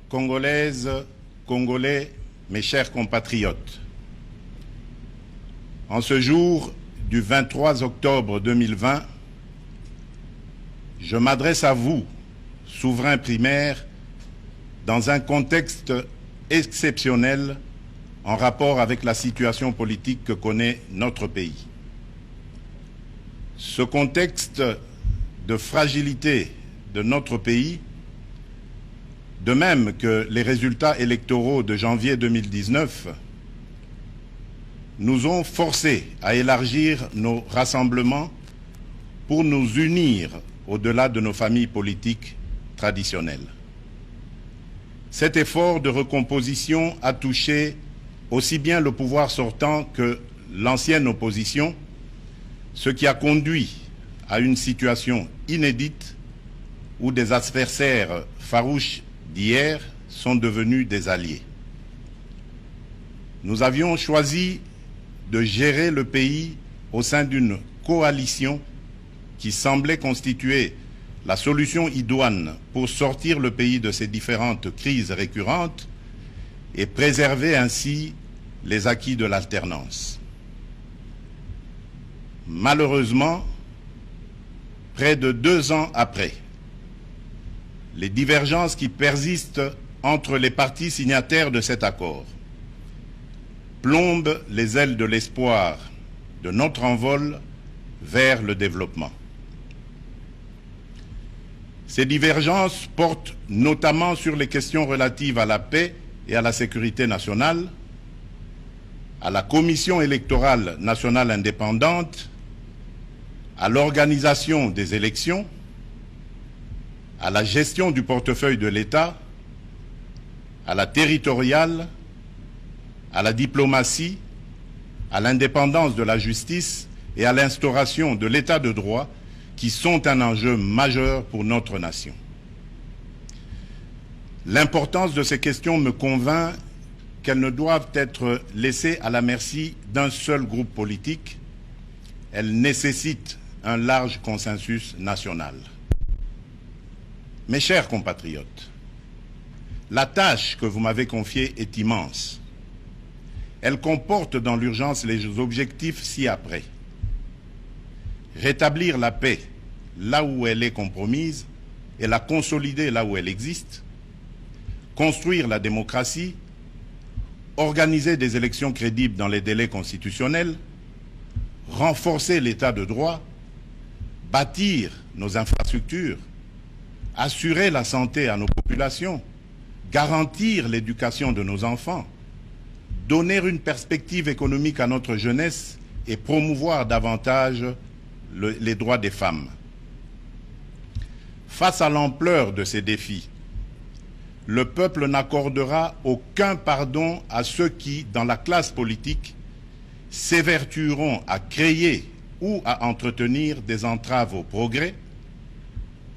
Congolaises, Congolais, mes chers compatriotes, en ce jour du 23 octobre 2020, je m'adresse à vous, souverains primaires, dans un contexte exceptionnel en rapport avec la situation politique que connaît notre pays. Ce contexte de fragilité de notre pays, de même que les résultats électoraux de janvier 2019, nous ont forcés à élargir nos rassemblements pour nous unir au-delà de nos familles politiques traditionnelles. Cet effort de recomposition a touché aussi bien le pouvoir sortant que l'ancienne opposition, ce qui a conduit à une situation inédite où des adversaires farouches d'hier sont devenus des alliés. Nous avions choisi de gérer le pays au sein d'une coalition qui semblait constituer la solution idoine pour sortir le pays de ces différentes crises récurrentes et préserver ainsi les acquis de l'alternance. Malheureusement, près de 2 ans après, les divergences qui persistent entre les partis signataires de cet accord plombent les ailes de l'espoir de notre envol vers le développement. Ces divergences portent notamment sur les questions relatives à la paix et à la sécurité nationale, à la Commission électorale nationale indépendante, à l'organisation des élections, à la gestion du portefeuille de l'État, à la territoriale, à la diplomatie, à l'indépendance de la justice et à l'instauration de l'État de droit qui sont un enjeu majeur pour notre nation. L'importance de ces questions me convainc qu'elles ne doivent être laissées à la merci d'un seul groupe politique. Elles nécessitent un large consensus national. Mes chers compatriotes, la tâche que vous m'avez confiée est immense. Elle comporte dans l'urgence les objectifs ci-après. Rétablir la paix là où elle est compromise et la consolider là où elle existe. Construire la démocratie. Organiser des élections crédibles dans les délais constitutionnels. Renforcer l'état de droit. Bâtir nos infrastructures. Assurer la santé à nos populations, garantir l'éducation de nos enfants, donner une perspective économique à notre jeunesse et promouvoir davantage les droits des femmes. Face à l'ampleur de ces défis, le peuple n'accordera aucun pardon à ceux qui, dans la classe politique, s'évertueront à créer ou à entretenir des entraves au progrès,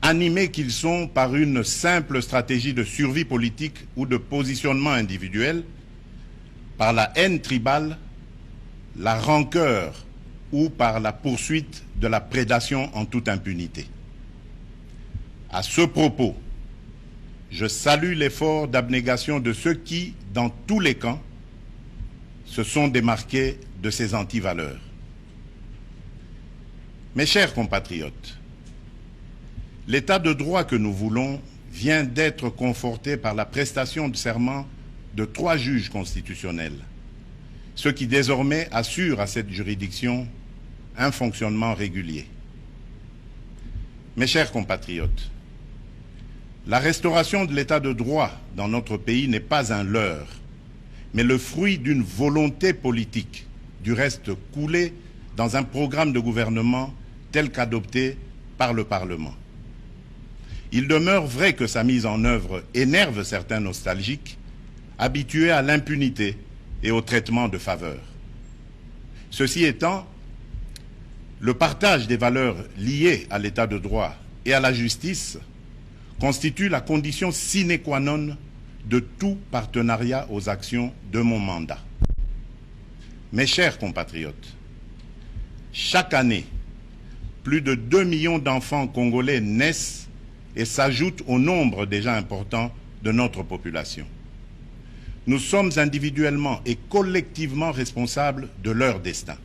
animés qu'ils sont par une simple stratégie de survie politique ou de positionnement individuel, par la haine tribale, la rancœur ou par la poursuite de la prédation en toute impunité. À ce propos, je salue l'effort d'abnégation de ceux qui, dans tous les camps, se sont démarqués de ces antivaleurs. Mes chers compatriotes, l'état de droit que nous voulons vient d'être conforté par la prestation de serment de 3 juges constitutionnels, ce qui désormais assure à cette juridiction un fonctionnement régulier. Mes chers compatriotes, la restauration de l'état de droit dans notre pays n'est pas un leurre, mais le fruit d'une volonté politique, du reste coulée dans un programme de gouvernement tel qu'adopté par le Parlement. Il demeure vrai que sa mise en œuvre énerve certains nostalgiques, habitués à l'impunité et au traitement de faveur. Ceci étant, le partage des valeurs liées à l'état de droit et à la justice constitue la condition sine qua non de tout partenariat aux actions de mon mandat. Mes chers compatriotes, chaque année, plus de 2 millions d'enfants congolais naissent et s'ajoutent au nombre déjà important de notre population. Nous sommes individuellement et collectivement responsables de leur destin.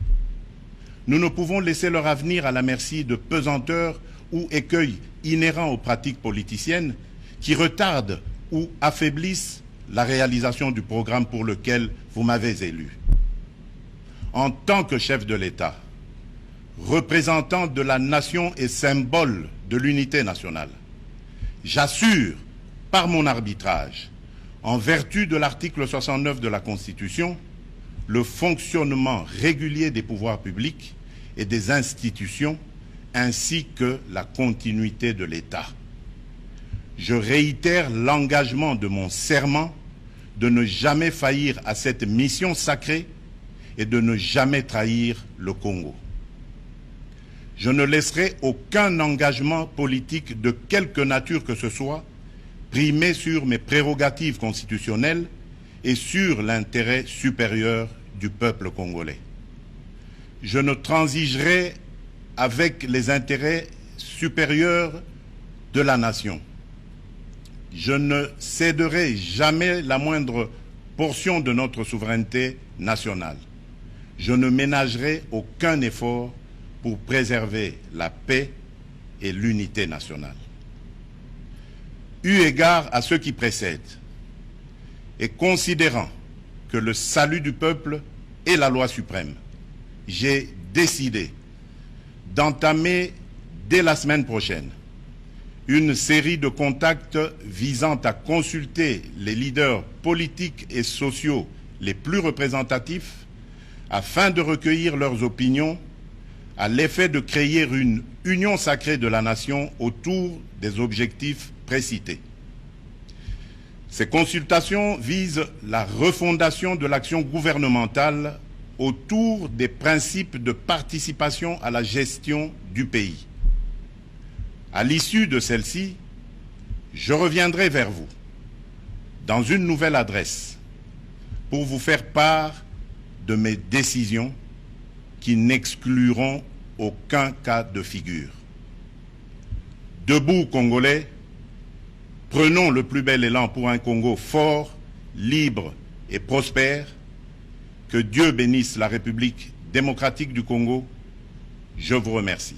Nous ne pouvons laisser leur avenir à la merci de pesanteurs ou écueils inhérents aux pratiques politiciennes qui retardent ou affaiblissent la réalisation du programme pour lequel vous m'avez élu. En tant que chef de l'État, représentant de la nation et symbole de l'unité nationale, j'assure par mon arbitrage, en vertu de l'article 69 de la Constitution, le fonctionnement régulier des pouvoirs publics et des institutions, ainsi que la continuité de l'État. Je réitère l'engagement de mon serment de ne jamais faillir à cette mission sacrée et de ne jamais trahir le Congo. Je ne laisserai aucun engagement politique de quelque nature que ce soit primer sur mes prérogatives constitutionnelles et sur l'intérêt supérieur du peuple congolais. Je ne transigerai avec les intérêts supérieurs de la nation. Je ne céderai jamais la moindre portion de notre souveraineté nationale. Je ne ménagerai aucun effort pour préserver la paix et l'unité nationale. Eu égard à ce qui précède, et considérant que le salut du peuple est la loi suprême, j'ai décidé d'entamer dès la semaine prochaine une série de contacts visant à consulter les leaders politiques et sociaux les plus représentatifs afin de recueillir leurs opinions à l'effet de créer une union sacrée de la nation autour des objectifs précités. Ces consultations visent la refondation de l'action gouvernementale autour des principes de participation à la gestion du pays. À l'issue de celle-ci, je reviendrai vers vous dans une nouvelle adresse pour vous faire part de mes décisions qui n'excluront aucun cas de figure. Debout, Congolais, prenons le plus bel élan pour un Congo fort, libre et prospère. Que Dieu bénisse la République démocratique du Congo. Je vous remercie.